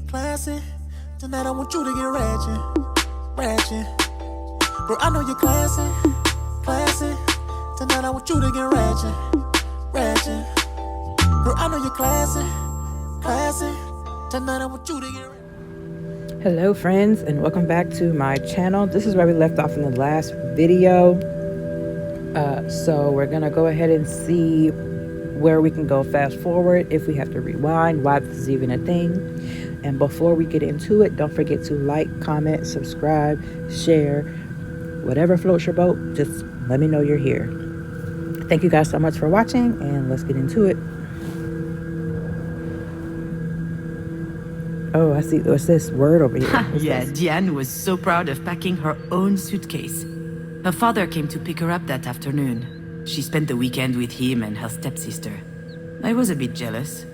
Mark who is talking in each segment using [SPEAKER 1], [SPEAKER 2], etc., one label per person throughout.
[SPEAKER 1] classy. Tonight I want you to get ratchet, ratchet. Bro, I know you're classy, classy. Tonight I want you to get ratchet, ratchet. Bro, I know you're classy, classy. Tonight I want you to get ratchet.
[SPEAKER 2] Hello friends, and welcome back to my channel. This is where we left off in the last video. So we're gonna go ahead and see where we can go fast forward, if we have to rewind, why this is even a thing. And before we get into it, don't forget to like, comment, subscribe, share, whatever floats your boat. Just let me know you're here. Thank you guys so much for watching, and let's get into it. Oh, I see. What's this word over here?
[SPEAKER 3] Yeah, Diane was so proud of packing her own suitcase. Her father came to pick her up that afternoon. She spent the weekend with him and her stepsister. I was a bit jealous,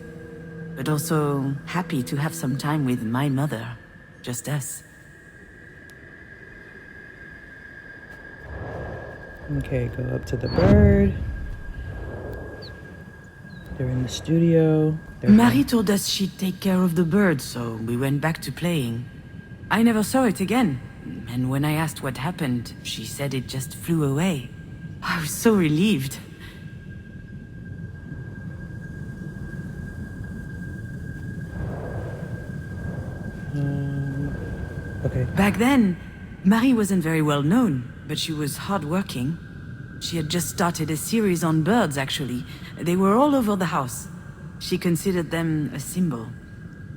[SPEAKER 3] but also happy to have some time with my mother. Just us.
[SPEAKER 2] Okay, go up to the bird. They're in the studio.
[SPEAKER 3] Marie told us she'd take care of the bird, so we went back to playing. I never saw it again, and when I asked what happened, she said it just flew away. I was so relieved.
[SPEAKER 2] Okay.
[SPEAKER 3] Back then, Marie wasn't very well known, but she was hardworking. She had just started a series on birds, actually. They were all over the house. She considered them a symbol.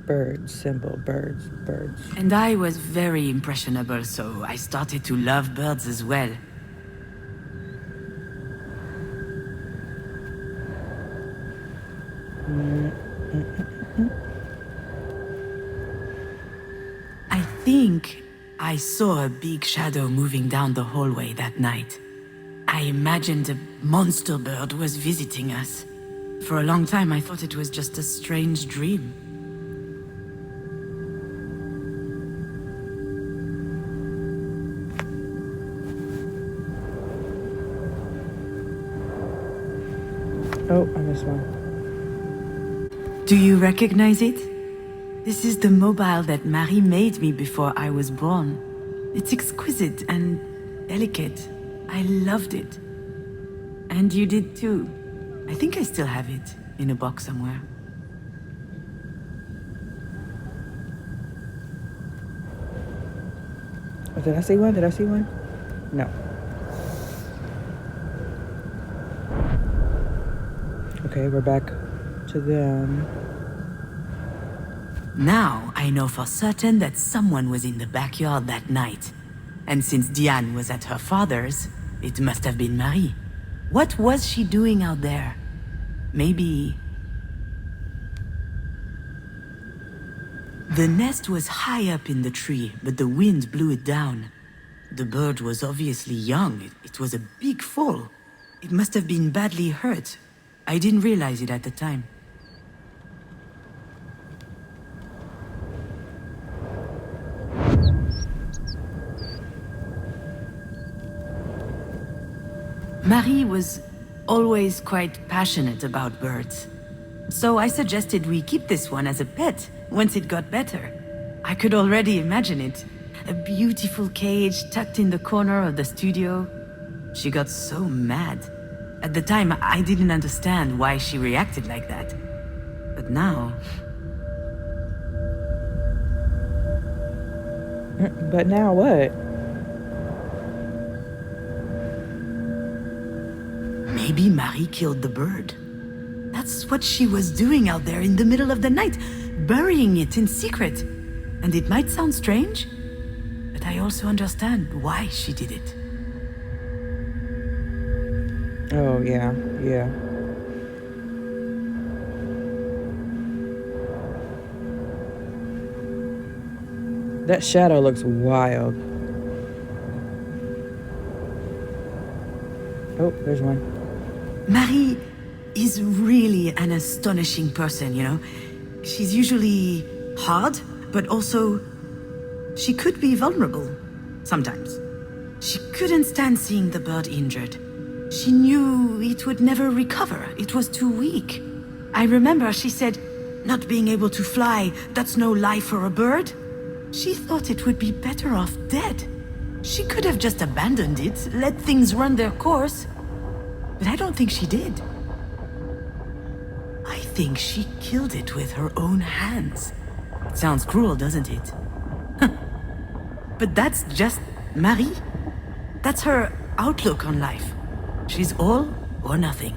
[SPEAKER 2] Birds, symbol, birds, birds.
[SPEAKER 3] And I was very impressionable, so I started to love birds as well. I think I saw a big shadow moving down the hallway that night. I imagined a monster bird was visiting us. For a long time, I thought it was just a strange dream.
[SPEAKER 2] Oh, I missed one.
[SPEAKER 3] Do you recognize it? This is the mobile that Marie made me before I was born. It's exquisite and delicate. I loved it. And you did too. I think I still have it in a box somewhere.
[SPEAKER 2] Oh, did I see one? Did I see one? No. Okay, we're back to them.
[SPEAKER 3] Now I know for certain that someone was in the backyard that night. And since Diane was at her father's, it must have been Marie. What was she doing out there? Maybe... The nest was high up in the tree, but the wind blew it down. The bird was obviously young. It was a big fall. It must have been badly hurt. I didn't realize it at the time. Marie was always quite passionate about birds. So I suggested we keep this one as a pet once it got better. I could already imagine it. A beautiful cage tucked in the corner of the studio. She got so mad. At the time, I didn't understand why she reacted like that. But now...
[SPEAKER 2] But now what?
[SPEAKER 3] Maybe Marie killed the bird. That's what she was doing out there in the middle of the night, burying it in secret. And it might sound strange, but I also understand why she did it.
[SPEAKER 2] Oh, yeah, yeah. That shadow looks wild. Oh, there's one.
[SPEAKER 3] Marie is really an astonishing person, you know? She's usually hard, but also she could be vulnerable sometimes. She couldn't stand seeing the bird injured. She knew it would never recover. It was too weak. I remember she said, Not being able to fly, that's no life for a bird. She thought it would be better off dead. She could have just abandoned it, let things run their course. But I don't think she did. I think she killed it with her own hands. It sounds cruel, doesn't it? But that's just Marie. That's her outlook on life. She's all or nothing.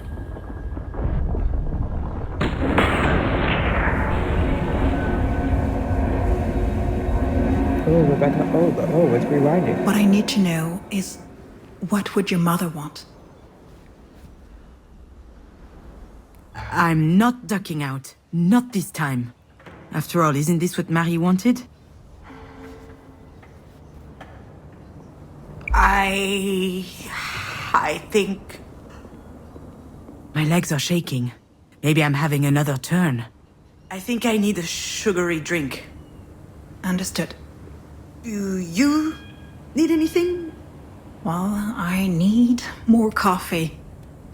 [SPEAKER 2] Oh, Rebecca. Oh, it's rewinding.
[SPEAKER 4] What I need to know is, what would your mother want?
[SPEAKER 3] I'm not ducking out. Not this time. After all, isn't this what Marie wanted? I think... My legs are shaking. Maybe I'm having another turn. I think I need a sugary drink.
[SPEAKER 4] Understood.
[SPEAKER 3] Do you need anything?
[SPEAKER 4] Well, I need more coffee.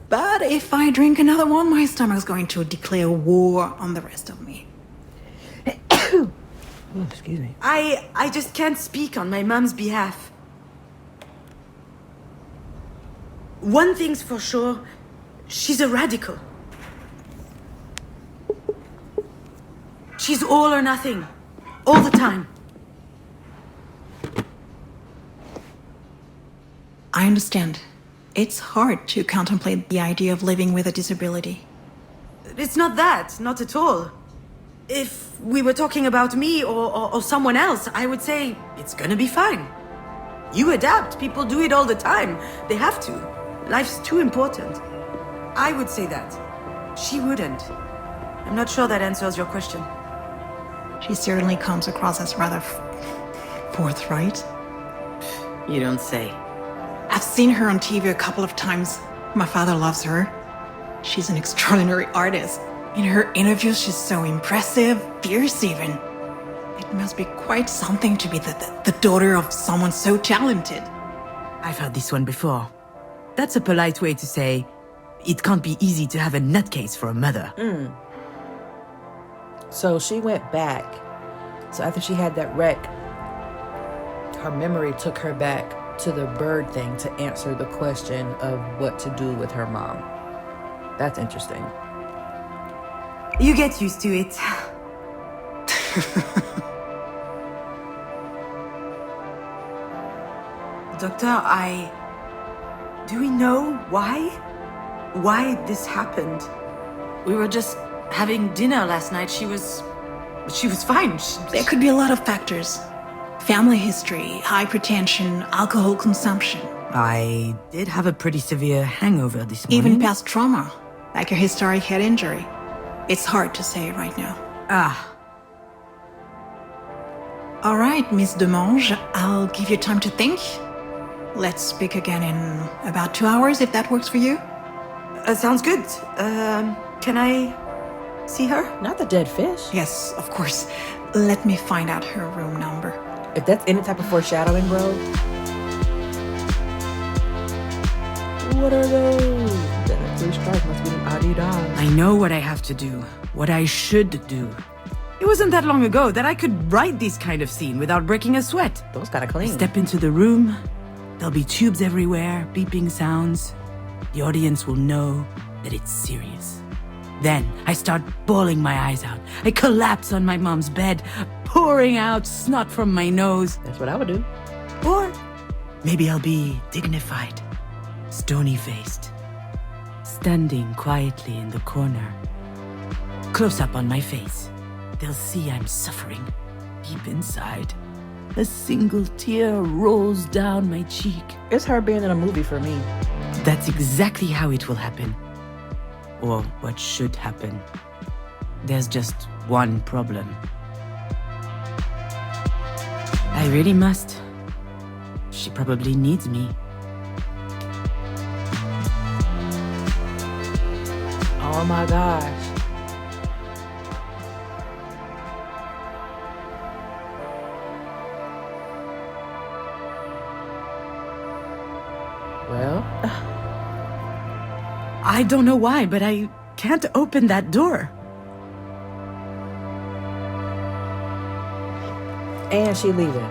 [SPEAKER 4] But if I drink another one, my stomach's going to declare war on the rest of me.
[SPEAKER 2] Oh, excuse me.
[SPEAKER 3] I just can't speak on my mom's behalf. One thing's for sure, she's a radical. She's all or nothing, all the time.
[SPEAKER 4] I understand. It's hard to contemplate the idea of living with a disability.
[SPEAKER 3] It's not that, not at all. If we were talking about me or someone else, I would say it's gonna be fine. You adapt, people do it all the time. They have to. Life's too important. I would say that. She wouldn't. I'm not sure that answers your question.
[SPEAKER 4] She certainly comes across as rather forthright.
[SPEAKER 3] You don't say.
[SPEAKER 4] I've seen her on TV a couple of times. My father loves her. She's an extraordinary artist. In her interviews, she's so impressive, fierce even. It must be quite something to be the daughter of someone so talented.
[SPEAKER 3] I've heard this one before. That's a polite way to say, it can't be easy to have a nutcase for a mother.
[SPEAKER 2] So she went back. So after she had that wreck, her memory took her back to the bird thing to answer the question of what to do with her mom. That's interesting.
[SPEAKER 3] You get used to it. Doctor, do we know why? Why this happened? We were just having dinner last night. She was fine.
[SPEAKER 4] There could be a lot of factors. Family history, hypertension, alcohol consumption.
[SPEAKER 3] I did have a pretty severe hangover this morning.
[SPEAKER 4] Even past trauma, like a historic head injury. It's hard to say right now. All right, Miss Demange, I'll give you time to think. Let's speak again in about 2 hours, if that works for you.
[SPEAKER 3] Sounds good. Can I see her?
[SPEAKER 2] Not the dead fish.
[SPEAKER 4] Yes, of course. Let me find out her room number.
[SPEAKER 2] If that's any type of foreshadowing, bro. What are those? That 3 stripes must be them Adidas.
[SPEAKER 3] I know what I have to do. What I should do. It wasn't that long ago that I could write this kind of scene without breaking a sweat.
[SPEAKER 2] Those gotta
[SPEAKER 3] I
[SPEAKER 2] clean.
[SPEAKER 3] step into the room. There'll be tubes everywhere, beeping sounds. The audience will know that it's serious. Then I start bawling my eyes out. I collapse on my mom's bed, pouring out snot from my nose.
[SPEAKER 2] That's what I would do.
[SPEAKER 3] Or maybe I'll be dignified, stony-faced, standing quietly in the corner. Close up on my face. They'll see I'm suffering. Deep inside, a single tear rolls down my cheek.
[SPEAKER 2] It's her being in a movie for me.
[SPEAKER 3] That's exactly how it will happen. Or what should happen. There's just one problem. I really must. She probably needs me.
[SPEAKER 2] Oh my gosh. Well,
[SPEAKER 3] I don't know why, but I can't open that door.
[SPEAKER 2] And she leaving.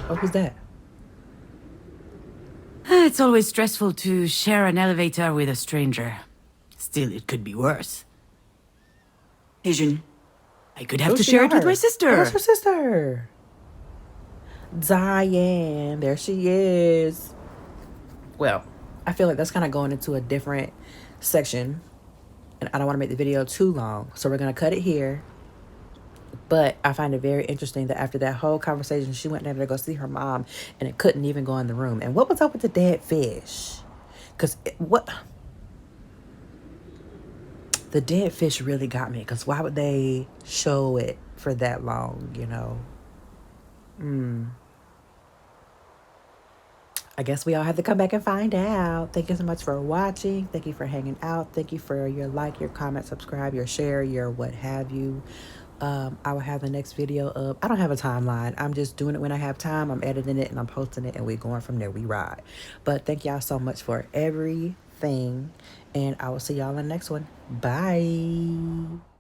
[SPEAKER 2] Oh, who's that?
[SPEAKER 3] It's always stressful to share an elevator with a stranger. Still, it could be worse.
[SPEAKER 4] Hey, June.
[SPEAKER 3] I could have to
[SPEAKER 2] Who's
[SPEAKER 3] share it with
[SPEAKER 2] her?
[SPEAKER 3] my sister.
[SPEAKER 2] Oh, that's her sister. Diane. There she is. Well, I feel like that's kind of going into a different section. And I don't want to make the video too long. So we're going to cut it here. But I find it very interesting that after that whole conversation, she went down there to go see her mom and it couldn't even go in the room. And what was up with the dead fish? Because what... The dead fish really got me. Because why would they show it for that long, you know? I guess we all have to come back and find out. Thank you so much for watching. Thank you for hanging out. Thank you for your like, your comment, subscribe, your share, your what have you. I will have the next video up. I don't have a timeline. I'm just doing it when I have time. I'm editing it and I'm posting it and we're going from there. We ride. But thank y'all so much for everything. And I will see y'all in the next one. Bye.